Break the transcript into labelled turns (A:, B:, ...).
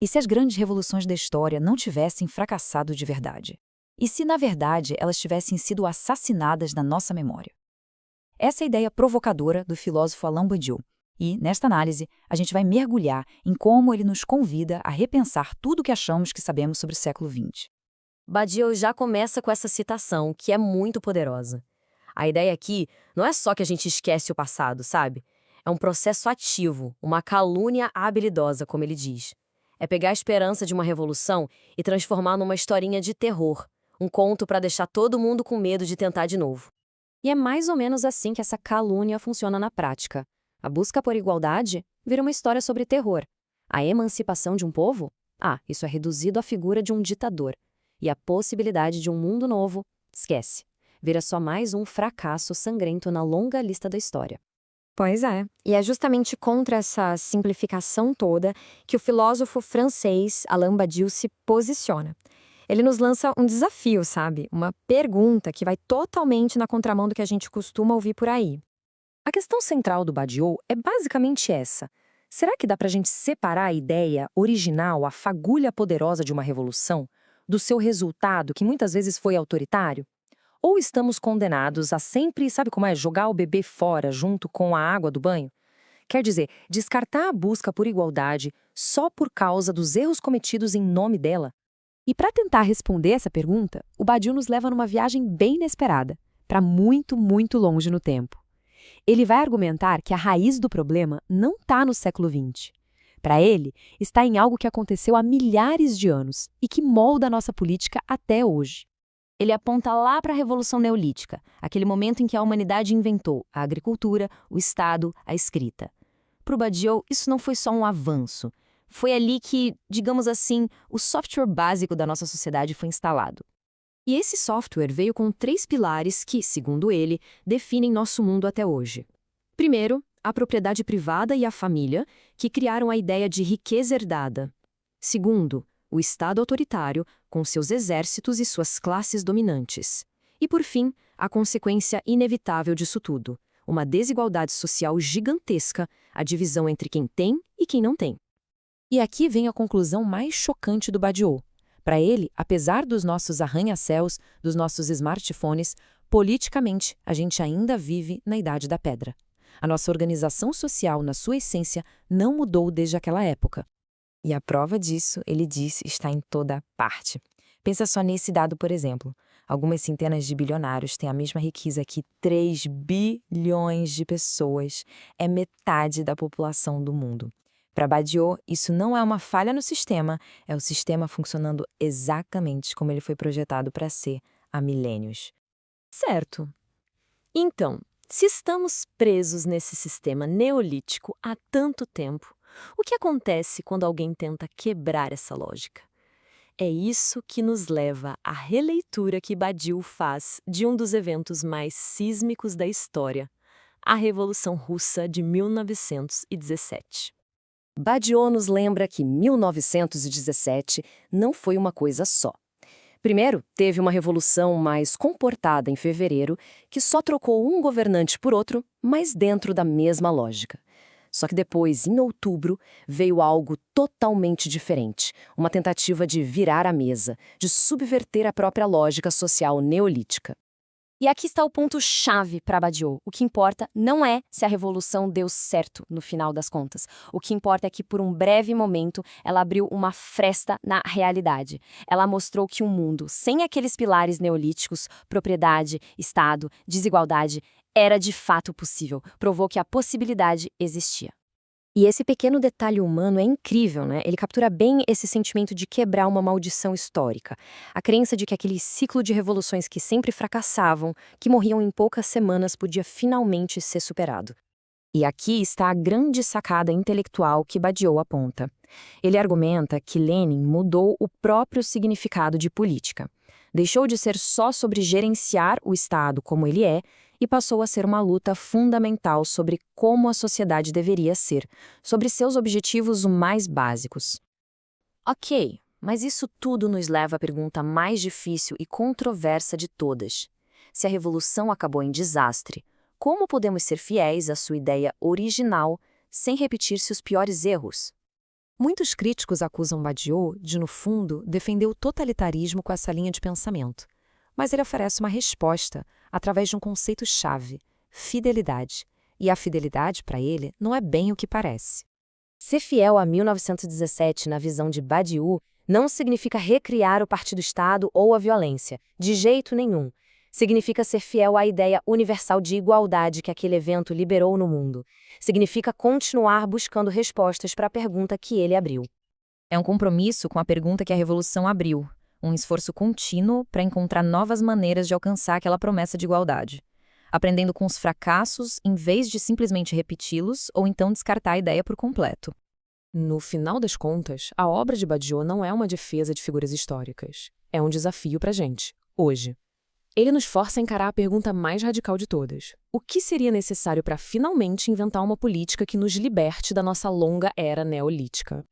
A: E se as grandes revoluções da história não tivessem fracassado de verdade? E se, na verdade, elas tivessem sido assassinadas na nossa memória? Essa é a ideia provocadora do filósofo Alain Badiou. E, nesta análise, a gente vai mergulhar em como ele nos convida a repensar tudo o que achamos que sabemos sobre o século XX.
B: Badiou já começa com essa citação, que é muito poderosa. A ideia aqui não é só que a gente esquece o passado, sabe? É um processo ativo, uma calúnia habilidosa, como ele diz. É pegar a esperança de uma revolução e transformar numa historinha de terror, um conto para deixar todo mundo com medo de tentar de novo.
C: E é mais ou menos assim que essa calúnia funciona na prática. A busca por igualdade vira uma história sobre terror. A emancipação de um povo? Isso é reduzido à figura de um ditador. E a possibilidade de um mundo novo? Esquece. Vira só mais um fracasso sangrento na longa lista da história.
D: Pois é, e é justamente contra essa simplificação toda que o filósofo francês Alain Badiou se posiciona. Ele nos lança um desafio, sabe? Uma pergunta que vai totalmente na contramão do que a gente costuma ouvir por aí.
E: A questão central do Badiou é basicamente essa. Será que dá pra gente separar a ideia original, a fagulha poderosa de uma revolução, do seu resultado, que muitas vezes foi autoritário? Ou estamos condenados a sempre, sabe como é, jogar o bebê fora junto com a água do banho? Quer dizer, descartar a busca por igualdade só por causa dos erros cometidos em nome dela?
C: E para tentar responder essa pergunta, o Badiou nos leva numa viagem bem inesperada, para muito, muito longe no tempo. Ele vai argumentar que a raiz do problema não está no século XX. Para ele, está em algo que aconteceu há milhares de anos e que molda a nossa política até hoje. Ele aponta lá para a Revolução Neolítica, aquele momento em que a humanidade inventou a agricultura, o Estado, a escrita. Para o Badiou, isso não foi só um avanço. Foi ali que, digamos assim, o software básico da nossa sociedade foi instalado. E esse software veio com 3 pilares que, segundo ele, definem nosso mundo até hoje. Primeiro, a propriedade privada e a família, que criaram a ideia de riqueza herdada. Segundo, o Estado autoritário, com seus exércitos e suas classes dominantes. E, por fim, a consequência inevitável disso tudo, uma desigualdade social gigantesca, a divisão entre quem tem e quem não tem.
A: E aqui vem a conclusão mais chocante do Badiou. Para ele, apesar dos nossos arranha-céus, dos nossos smartphones, politicamente, a gente ainda vive na Idade da Pedra. A nossa organização social, na sua essência, não mudou desde aquela época.
E: E a prova disso, ele diz, está em toda parte. Pensa só nesse dado, por exemplo. Algumas centenas de bilionários têm a mesma riqueza que 3 bilhões de pessoas. É metade da população do mundo. Para Badiou, isso não é uma falha no sistema, é o sistema funcionando exatamente como ele foi projetado para ser há milênios.
B: Certo. Então, se estamos presos nesse sistema neolítico há tanto tempo, o que acontece quando alguém tenta quebrar essa lógica? É isso que nos leva à releitura que Badiou faz de um dos eventos mais sísmicos da história, a Revolução Russa de 1917.
E: Badiou nos lembra que 1917 não foi uma coisa só. Primeiro, teve uma revolução mais comportada em fevereiro, que só trocou um governante por outro, mas dentro da mesma lógica. Só que depois, em outubro, veio algo totalmente diferente, uma tentativa de virar a mesa, de subverter a própria lógica social neolítica.
C: E aqui está o ponto-chave para Badiou. O que importa não é se a revolução deu certo no final das contas. O que importa é que, por um breve momento, ela abriu uma fresta na realidade. Ela mostrou que um mundo sem aqueles pilares neolíticos, propriedade, Estado, desigualdade, era de fato possível. Provou que a possibilidade existia.
D: E esse pequeno detalhe humano é incrível, né? Ele captura bem esse sentimento de quebrar uma maldição histórica. A crença de que aquele ciclo de revoluções que sempre fracassavam, que morriam em poucas semanas, podia finalmente ser superado. E aqui está a grande sacada intelectual que Badiou aponta. Ele argumenta que Lenin mudou o próprio significado de política. Deixou de ser só sobre gerenciar o Estado como ele é, e passou a ser uma luta fundamental sobre como a sociedade deveria ser, sobre seus objetivos mais básicos.
B: Ok, mas isso tudo nos leva à pergunta mais difícil e controversa de todas. Se a revolução acabou em desastre, como podemos ser fiéis à sua ideia original sem repetir seus piores erros?
C: Muitos críticos acusam Badiou de, no fundo, defender o totalitarismo com essa linha de pensamento. Mas ele oferece uma resposta através de um conceito-chave: fidelidade. E a fidelidade, para ele, não é bem o que parece.
D: Ser fiel a 1917 na visão de Badiou não significa recriar o partido-Estado ou a violência, de jeito nenhum. Significa ser fiel à ideia universal de igualdade que aquele evento liberou no mundo. Significa continuar buscando respostas para a pergunta que ele abriu.
A: É um compromisso com a pergunta que a Revolução abriu, um esforço contínuo para encontrar novas maneiras de alcançar aquela promessa de igualdade, aprendendo com os fracassos em vez de simplesmente repeti-los ou então descartar a ideia por completo.
C: No final das contas, a obra de Badiou não é uma defesa de figuras históricas. É um desafio para a gente, hoje. Ele nos força a encarar a pergunta mais radical de todas: o que seria necessário para finalmente inventar uma política que nos liberte da nossa longa era neolítica?